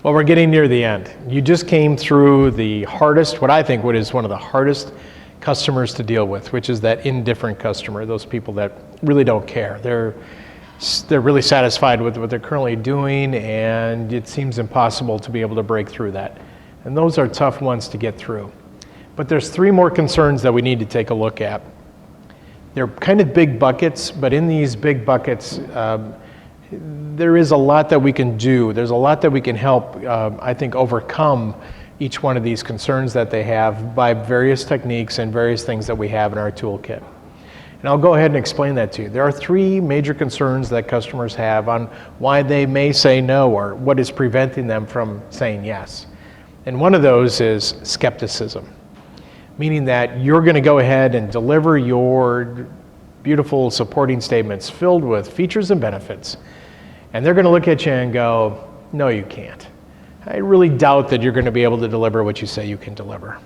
Well, we're getting near the end. You just came through the hardest, what I think is one of the hardest customers to deal with, which is that indifferent customer, those people that really don't care. They're really satisfied with what they're currently doing, and it seems impossible to be able to break through that. And those are tough ones to get through. But there's three more concerns that we need to take a look at. They're kind of big buckets, but in these big buckets, there is a lot that we can do. There's a lot that we can help, I think, overcome each one of these concerns that they have by various techniques and various things that we have in our toolkit. And I'll go ahead and explain that to you. There are three major concerns that customers have on why they may say no or what is preventing them from saying yes. And one of those is skepticism, meaning that you're going to go ahead and deliver your beautiful supporting statements filled with features and benefits, and they're going to look at you and go, no, you can't. I really doubt that you're going to be able to deliver what you say you can deliver.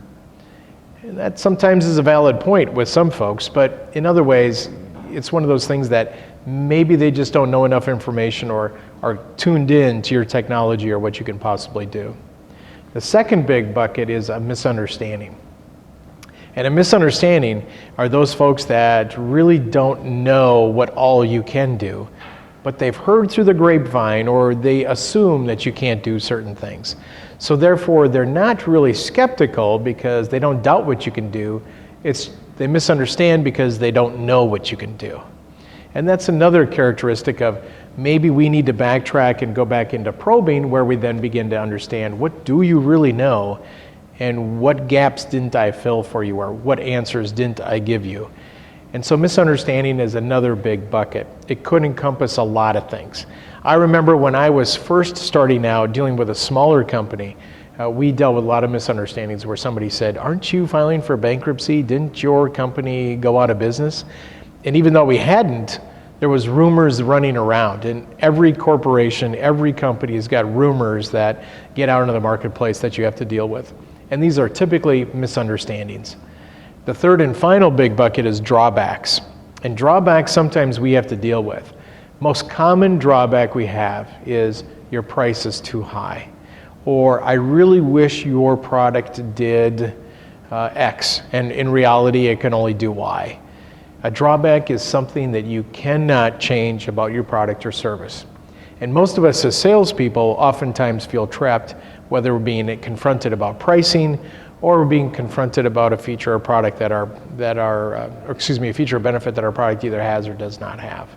And that sometimes is a valid point with some folks, but in other ways, it's one of those things that maybe they just don't know enough information or are tuned in to your technology or what you can possibly do. The second big bucket is a misunderstanding. And a misunderstanding are those folks that really don't know what all you can do, but they've heard through the grapevine or they assume that you can't do certain things. So therefore, they're not really skeptical because they don't doubt what you can do. They misunderstand because they don't know what you can do. And that's another characteristic of maybe we need to backtrack and go back into probing, where we then begin to understand, what do you really know? And what gaps didn't I fill for you, or what answers didn't I give you? And so misunderstanding is another big bucket. It could encompass a lot of things. I remember when I was first starting out dealing with a smaller company, we dealt with a lot of misunderstandings where somebody said, aren't you filing for bankruptcy? Didn't your company go out of business? And even though we hadn't, there was rumors running around. And every corporation, every company has got rumors that get out into the marketplace that you have to deal with. And these are typically misunderstandings. The third and final big bucket is drawbacks. And drawbacks sometimes we have to deal with. Most common drawback we have is your price is too high. Or I really wish your product did X, and in reality it can only do Y. A drawback is something that you cannot change about your product or service. And most of us as salespeople oftentimes feel trapped, whether we're being confronted about pricing or we're being confronted about a feature or product a feature or benefit that our product either has or does not have.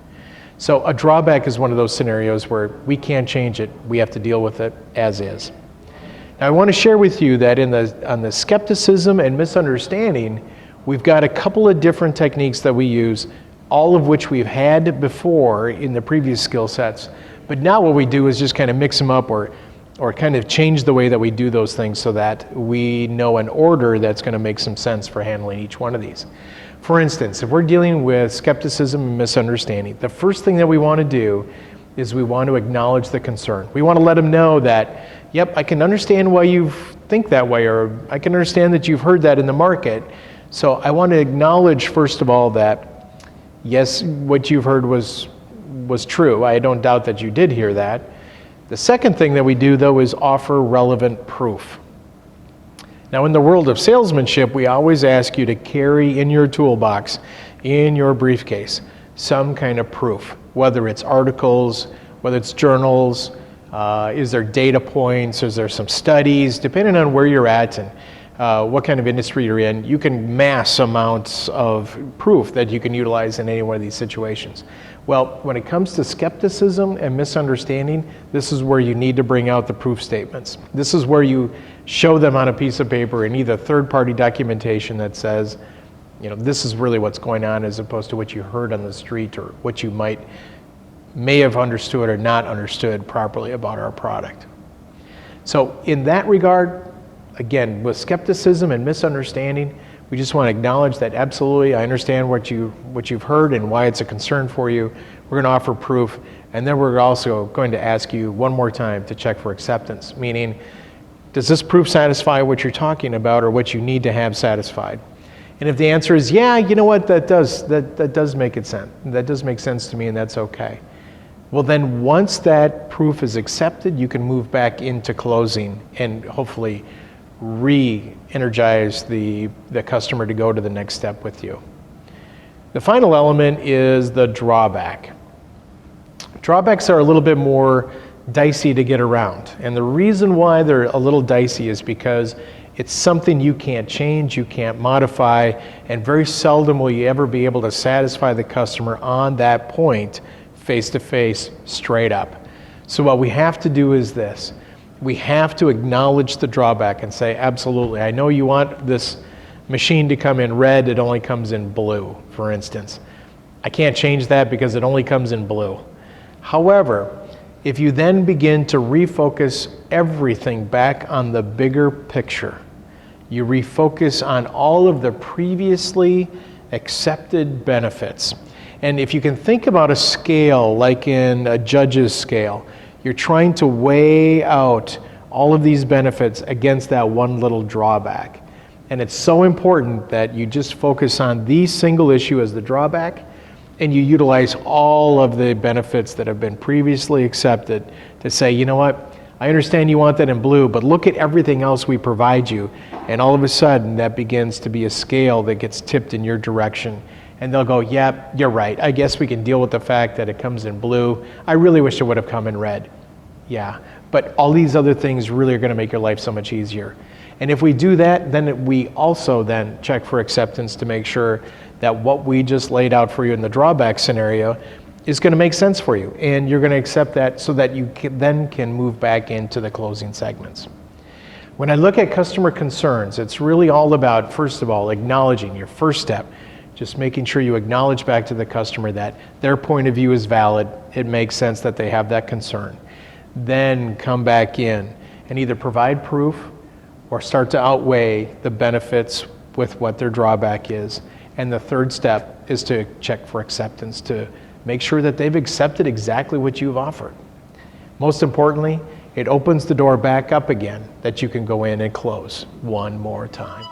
So a drawback is one of those scenarios where we can't change it. We have to deal with it as is. Now I want to share with you that on the skepticism and misunderstanding, we've got a couple of different techniques that we use, all of which we've had before in the previous skill sets. But now what we do is just kind of mix them up or kind of change the way that we do those things so that we know an order that's going to make some sense for handling each one of these. For instance, if we're dealing with skepticism and misunderstanding, the first thing that we want to do is we want to acknowledge the concern. We want to let them know that, yep, I can understand why you think that way, or I can understand that you've heard that in the market. So I want to acknowledge, first of all, that yes, what you've heard was true. I don't doubt that you did hear that. The second thing that we do, though, is offer relevant proof. Now, in the world of salesmanship, we always ask you to carry in your toolbox, in your briefcase, some kind of proof, whether it's articles, whether it's journals, is there data points, is there some studies, depending on where you're at and what kind of industry you're in, you can mass amounts of proof that you can utilize in any one of these situations. Well, when it comes to skepticism and misunderstanding, this is where you need to bring out the proof statements. This is where you show them on a piece of paper in either third-party documentation that says, this is really what's going on, as opposed to what you heard on the street or what you may have understood or not understood properly about our product. So in that regard, again, with skepticism and misunderstanding, we just want to acknowledge that absolutely I understand what you've heard and why it's a concern for you. We're going to offer proof, and then we're also going to ask you one more time to check for acceptance, meaning, does this proof satisfy what you're talking about or what you need to have satisfied? And if the answer is yeah, you know what, that does make sense to me, and that's okay. Well, then once that proof is accepted, you can move back into closing and hopefully re-energize the customer to go to the next step with you. The final element is the drawback. Drawbacks are a little bit more dicey to get around. And the reason why they're a little dicey is because it's something you can't change, you can't modify, and very seldom will you ever be able to satisfy the customer on that point, face-to-face, straight up. So what we have to do is this. We have to acknowledge the drawback and say, absolutely, I know you want this machine to come in red, it only comes in blue, for instance. I can't change that because it only comes in blue. However, if you then begin to refocus everything back on the bigger picture, you refocus on all of the previously accepted benefits. And if you can think about a scale like in a judge's scale, you're trying to weigh out all of these benefits against that one little drawback. And it's so important that you just focus on the single issue as the drawback, and you utilize all of the benefits that have been previously accepted to say, you know what, I understand you want that in blue, but look at everything else we provide you. And all of a sudden, that begins to be a scale that gets tipped in your direction. And they'll go, yeah, you're right. I guess we can deal with the fact that it comes in blue. I really wish it would have come in red. Yeah, but all these other things really are going to make your life so much easier. And if we do that, then we also then check for acceptance to make sure that what we just laid out for you in the drawback scenario is going to make sense for you. And you're going to accept that so that you can move back into the closing segments. When I look at customer concerns, it's really all about, first of all, acknowledging your first step. Just making sure you acknowledge back to the customer that their point of view is valid. It makes sense that they have that concern. Then come back in and either provide proof or start to outweigh the benefits with what their drawback is. And the third step is to check for acceptance to make sure that they've accepted exactly what you've offered. Most importantly, it opens the door back up again that you can go in and close one more time.